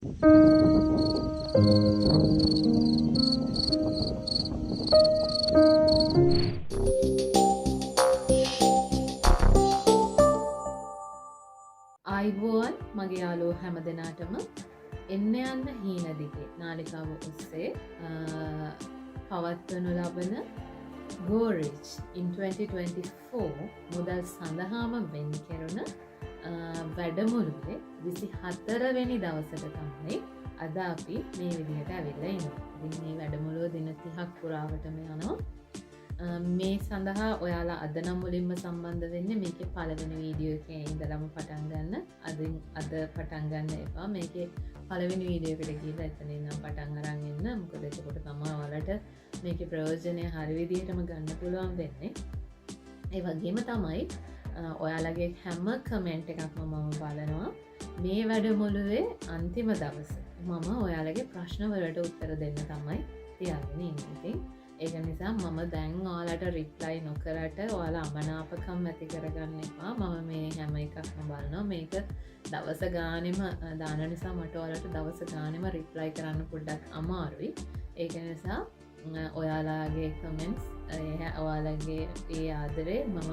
ආයිබෝවන් මගේ යාළුවෝ හැම දෙනාටම එන්න යන්න හීන දිගේ නාලිකාව ඔස්සේ පවත්වනු ලබන Go Rich in 2024 මුදල් සඳහාම වෙන් කෙරුණ වැඩමුළුවේ 24 වෙනි දවසට තමයි අද අපි මේ විදිහට ඇවිල්ලා ඉන්නේ. ඉතින් මේ වැඩමුළුව දින 30ක් පුරාවටම යනවා. මේ සඳහා ඔයාලා අද නම් මුලින්ම සම්බන්ධ වෙන්නේ මේකේ පළවෙනි වීඩියෝ එකේ ඉඳලම පටන් ගන්න. අද පටන් ගන්න එපා. මේකේ පළවෙනි වීඩියෝ එකට ගිහලා එතන ඉඳන් පටන් අරන් එන්න. මොකද එතකොට තමයි ඔයාලට මේකේ ප්‍රයෝජනය හරි විදිහටම ගන්න පුළුවන් වෙන්නේ. ඒ වගේම තමයි ඔයාලගේ හැම කමෙන්ට් එකක්ම මම බලනවා. මේ වැඩමුළුවේ අන්තිම දවසේ මම ඔයාලගේ ප්‍රශ්න වලට උත්තර දෙන්න තමයි තියාගෙන ඉන්නේ. ඒක නිසා මම දැන් ඔයාලට රිප්ලයි නොකරට ඔයාලා අමනාපකම් ඇති කරගන්න එපා. මම මේ හැම එකක්ම බලනවා. මේක දවස ගානෙම දාන නිසා මට ඔයාලට දවස ගානෙම රිප්ලයි කරන්න පොඩ්ඩක් අමාරුයි. ඒක නිසා ඔයාලාගේ කමෙන්ට්ස් ඔයාලගේ ඒ ආදරේ මම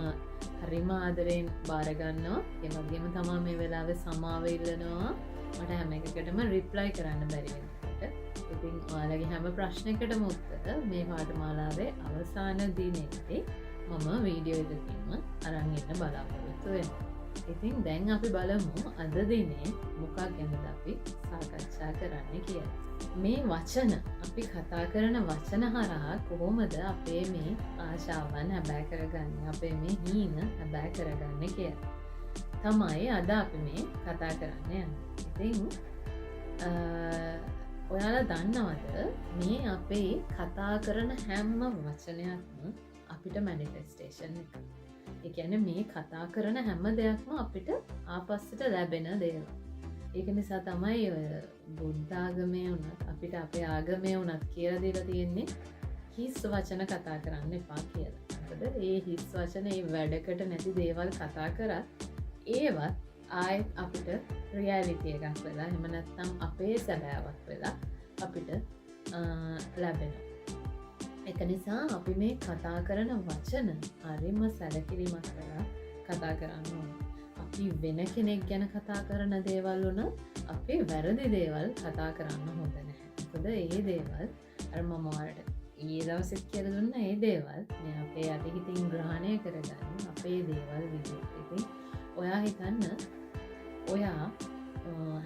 හරිම ආදරයෙන් බාරගන්නවා. ඒ වගේම තමයි මේ වෙලාවේ සමාව ඉල්ලනවා. මට හැම එකකටම රිප්ලයි කරන්න බැරි වෙනකොට. ඉතින් ඔයාලගේ හැම ප්‍රශ්නයකටම උත්තර මේ පාඨමාලාවේ අවසාන දිනේදී මම වීඩියෝ එකකින්ම අරන් එන්න බලාපොරොත්තු වෙනවා. ඉතින් දැන් අපි බලමු අද දිනේ මොකක් ගැනද අපි සාකච්ඡා කරන්න කියලා. මේ වචන අපි කතා කරන වචන හරහා කොහොමද අපේ මේ ආශාවන් හැබෑ කරගන්නේ, අපේ මේ හීන හැබෑ කරගන්නේ කියලා තමයි අද අපි මේ කතා කරන්න යන්නේ. ඉතින් ඔයාලා දන්නවද මේ අපේ කතා කරන හැම වචනයක්ම අපිට මැනිෆෙස්ටේෂන් එක. ඒ කියන්නේ මේ කතා කරන හැම දෙයක්ම අපිට ආපස්සට ලැබෙන දේවල්. ඒක නිසා තමයි ඔය බුද්ධ ආගමේ වුණත් අපිට අපේ ආගමේ වුණත් කියලා දීලා තියෙන්නේ හිස් වචන කතා කරන්න එපා කියලා. මොකද ඒ හිස් වචන ඒ වැඩකට නැති දේවල් කතා කරත් ඒවත් ආයෙත් අපිට රියැලිටි එකක් වෙලා එහෙම නැත්නම් අපේ සැබෑවක් වෙලා අපිට ලැබෙනවා. ඒක නිසා අපි මේ කතා කරන වචන හරිම සැලකිලිමත් කරලා කතා කරන්න ඕනේ. අපි වෙන කෙනෙක් ගැන කතා කරන දේවල් වුණත් අපි වැරදි දේවල් කතා කරන්න හොඳ නැහැ. මොකද ඒ දේවල් අර මම ඔයාලට ඊයේ දවසෙත් කියලා දුන්න ඒ දේවල් මේ අපේ අතහිතින් ග්‍රහණය කරගන්න අපේ දේවල් විදිහට. ඉතින් ඔයා හිතන්න ඔයා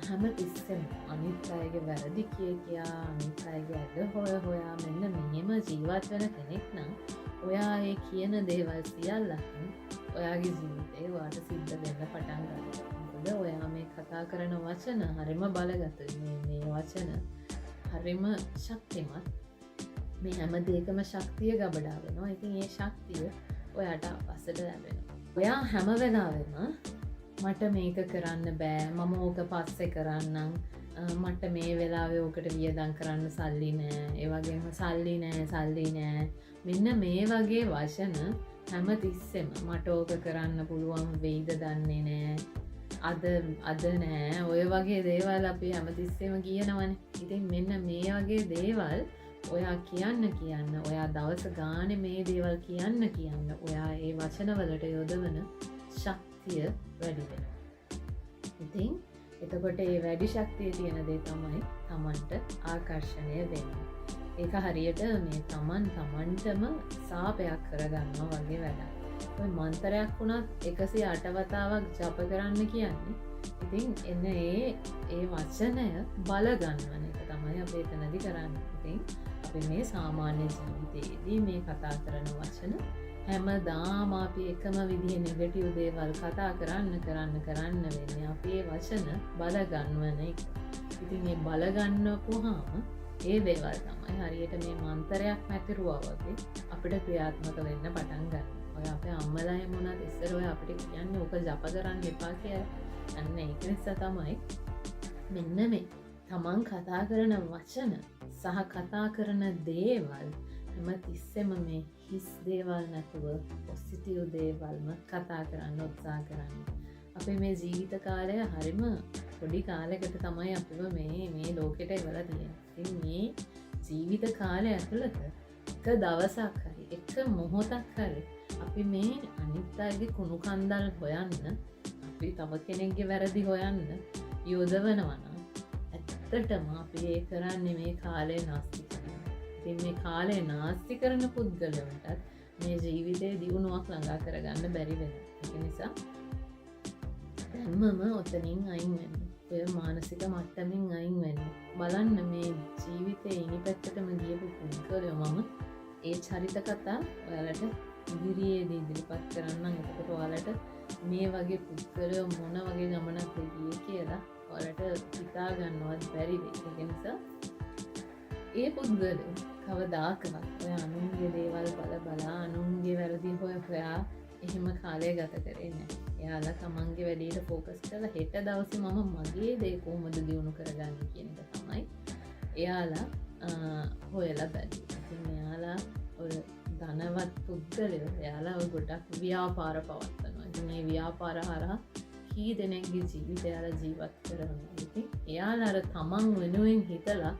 හැම තිස්සෙම අනිත් අයගේ වැරදි කියා අනිත් අයගේ ඇද හොයා මෙන්න මෙහෙම ජීවත් වෙන කෙනෙක් නම් ඔයා ඒ කියන දේවල් සියල්ලක්ම ඔයාගේ ජීවිතේ ඔයාට සිද්ධ වෙන්න පටන් ගන්නවා. මොකද ඔයා මේ කතා කරන වචන හරිම බලගතුයි. මේ වචන හරිම ශක්තිමත්. මේ හැම දෙයකම ශක්තිය ගබඩා වෙනවා. ඉතින් ඒ ශක්තිය ඔයාට අපස්සට ලැබෙනවා. ඔයා හැම වෙලාවෙම මට මේක කරන්න බෑ, මම ඕක පස්සේ කරන්නම්, මට මේ වෙලාවේ ඕකට වියදම් කරන්න සල්ලි නෑ, ඒ වගේම සල්ලි නෑ. මෙන්න මේ වගේ වචන හැම තිස්සෙම මට ඕක කරන්න පුළුවන් වෙයිද දන්නේ නෑ, අද නෑ, ඔය වගේ දේවල් අපි හැම තිස්සෙම කියනවනේ. ඉතින් මෙන්න මේ වගේ දේවල් ඔයා කියන්න ඔයා දවස ගානේ මේ දේවල් කියන්න ඔයා ඒ වචනවලට යොදවන ශක්තිය වැඩි වෙනවා. ඉතින් එතකොට ඒ වැඩි ශක්තිය තියෙන දේ තමයි තමන්ට ආකර්ෂණය වෙන්නේ. ඒක හරියට මේ තමන්ටම සාපයක් කරගන්නවා වගේ වැඩක්. ඔය මන්තරයක් වුණත් 108 වතාවක් ජප කරන්න කියන්නේ. ඉතින් එන්න ඒ වචනය බල ගන්නවන එක තමයි අපි එතනදී කරන්නේ. ඉතින් අපි මේ සාමාන්‍ය ජීවිතයේදී මේ කතා කරන වචන හැමදාම අපි එකම විදිහේ නෙගටිව් දේවල් කතා කරන්න වෙන්නේ අපි ඒ වචන බල ගන්නවන එක. ඉතින් මේ බල ගන්නපුවාම ඒ දේවල් තමයි හරියට මේ මන්තරයක් නැතිරුවා වගේ අපිට ක්‍රියාත්මක වෙන්න පටන් ගන්නවා. ඔය අපේ අම්මලා එහෙම වුණත් ඉස්සර ඔය අපිට කියන්නේ ඕක ජප කරන්න එපා කියලා. අන්න ඒක නිසා තමයි මෙන්න මේ තමන් කතා කරන වචන සහ කතා කරන දේවල් හැම තිස්සෙම මේ හිස් දේවල් නැතුව පොසිටිව් දේවල්ම කතා කරන්න උත්සාහ කරන්න. අපේ මේ ජීවිත කාලය හරිම පොඩි කාලෙකට තමයි අපිව මේ ලෝකෙට එවලා තියෙන්නේ. මේ ජීවිත කාලය ඇතුළත එක දවසක් හරි එක මොහොතක් හරි අපි මේ අනිත් අයගේ කුණු කන්දල් හොයන්න, අපි තව කෙනෙක්ගේ වැරදි හොයන්න යොදවනවා නම් ඇත්තටම අපි ඒ කරන්නේ මේ කාලය නාස්ති කරනවා. ඉතින් මේ කාලය නාස්ති කරන පුද්ගලයන්ටත් මේ ජීවිතේ දියුණුවක් ළඟා කරගන්න බැරි වෙනවා. ඒක නිසා දැන්මම ඔතනින් අයින් වෙන්න. ඔය මානසික මට්ටමින් අයින් වෙන්න. බලන්න මේ ජීවිතේ ඉනි පැත්තටම ගියපු පුද්ගලයෝ මම ඒ චරිත කතා ඔයාලට ඉදිරියේදී ඉදිරිපත් කරන්නම්. එතකොට ඔයාලට මේ වගේ පුද්ගලයෝ මොන වගේ ගමනක් ගියේ කියලා ඔයාලට හිතා ගන්නවත් බැරි වෙයි. ඒ නිසා ඒ පුද්ගලයෝ කවදාකවත් ඔය අනුන්ගේ දේවල් බලා අනුන්ගේ වැරදි හොයා එහෙම කාලය ගත කරේ නැහැ. එයාලා තමන්ගේ වැඩේට ෆෝකස් කරලා හෙට දවසේ මම මගේ දේ කොහොමද දියුණු කරගන්නේ කියන එක තමයි එයාලා හොයලා බැලුවේ. ඉතින් එයාලා ඔය ධනවත් පුද්ගලයෝ එයාලා ඔය ගොඩක් ව්‍යාපාර පවත්වනවා. ඉතින් මේ ව්‍යාපාර හරහා කී දෙනෙක්ගේ ජීවිතය එයාලා ජීවත් කරනවා. ඉතින් එයාලා අර තමන් වෙනුවෙන් හිතලා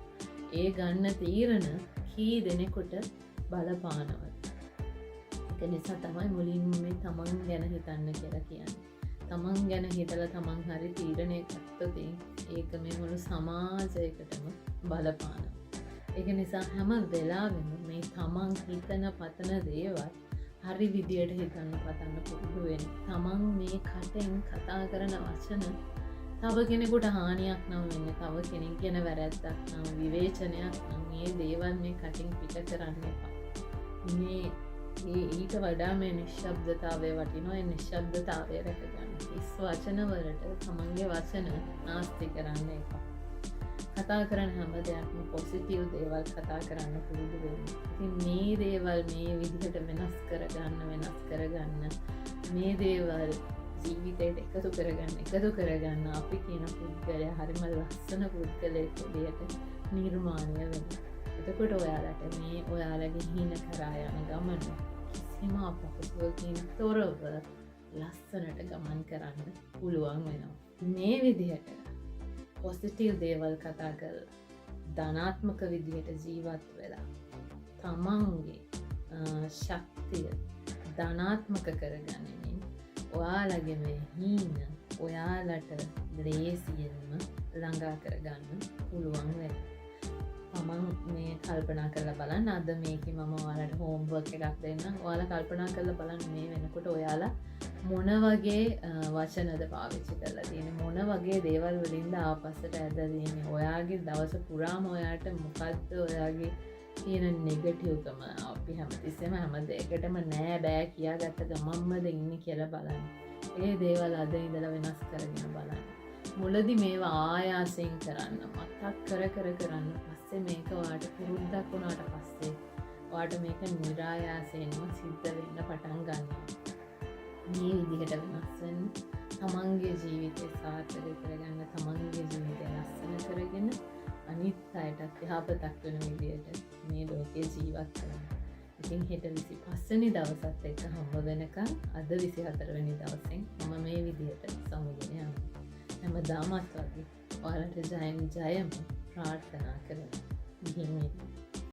ඒ ගන්න තීරණ කී දෙනෙකුට බලපානවා. ඒක නිසා තමයි මුලින්ම මේ තමන් ගැන හිතන්න කියලා කියන්නේ. තමන් ගැන හිතලා තමන් හරි තීරණයක් ගත්තොත් ඒක මේ මුළු සමාජයකටම බලපානවා. ඒක නිසා හැම වෙලාවෙම මේ තමන් හිතන පතන දේවල් හරි විදියට හිතන්න පතන්න පුරුදු වෙන්න. තමන් මේ කටෙන් කතා කරන වචන තව කෙනෙකුට හානියක් නම් වෙන්නේ, තව කෙනෙක් ගැන වැරැද්දක් නම්, විවේචනයක් නම් මේ දේවල් මේ කටින් පිට කරන්න එපා. මේ ඊට වඩා මේ නිශ්ශබ්දතාවය වටිනවා. ඒ නිශ්ශබ්දතාවය රැකගන්න. හිස් වචන වලට තමන්ගේ වචන නාස්ති කරන්න එපා. කතා කරන හැම දෙයක්ම පොසිටිව් දේවල් කතා කරන්න පුරුදු වෙන්න. ඉතින් මේ දේවල් මේ විදිහට වෙනස් කරගන්න මේ දේවල් ජීවිතයට එකතු කරගන්න අපි කියන පුද්ගලයා හරිම ලස්සන පුද්ගලයෙක් විදිහට නිර්මාණය වෙනවා. එතකොට ඔයාලට මේ ඔයාලගේ හින කරා යන ගමන කිසිම අපහසුවකින් තොරව ලස්සනට ගමන් කරන්න පුළුවන් වෙනවා. මේ විදිහට පොසිටිව් දේවල් කතා කරලා ධනාත්මක විදිහට ජීවත් වෙලා තමන්ගේ ශක්තිය ධනාත්මක කරගන්නමින් ඔයාලගේ මේ හීන ඔයාලට ලේසියෙන්ම ළඟා කරගන්න පුළුවන් වෙනවා. තමන් මේ කල්පනා කරලා බලන්න. අද මේකේ මම ඔයාලට හෝම්වර්ක් එකක් දෙන්නම්. ඔයාලා කල්පනා කරලා බලන්න මේ වෙනකොට ඔයාලා මොන වගේ වචනද පාවිච්චි කරලා තියෙන්නේ, මොන වගේ දේවල් වලින්ද ආපස්සට ඇදලා තියෙන්නේ. ඔයාගේ දවස පුරාම ඔයාට මොකද්ද ඔයාගේ තියෙන නෙගටිව්කම. අපි හැමතිස්සෙම හැම දෙයකටම නෑ බෑ කියාගත්ත ගමන්මද ඉන්නේ කියලා බලන්න. ඒ දේවල් අද ඉඳලා වෙනස් කරගෙන බලන්න. මුලදී මේවා ආයාසයෙන් කරන්න, මතක් කර කරන්න. පස්සේ මේක ඔයාට පුරුද්දක් වුණාට පස්සේ ඔයාට මේක නිරායාසයෙන්ම සිද්ධ වෙන්න පටන් ගන්නවා. මේ විදිහට වෙනස් වෙන්න, තමන්ගේ ජීවිතය සාර්ථක කරගන්න, තමන්ගේ ජීවිතය ලස්සන කරගෙන අනිත් අයටත් යහපතක් වෙන විදිහට මේ ලෝකේ ජීවත් වෙන්න. ඉතින් හෙට 25 වෙනි දවසත් එක්ක හම්බ වෙනකන් අද 24 වෙනි දවසෙන් මම මේ විදිහට සමුගෙන යනවා. හැමදාමත් වගේ ඔයාලට ජයම ප්‍රාර්ථනා කරනවා. ගිහින්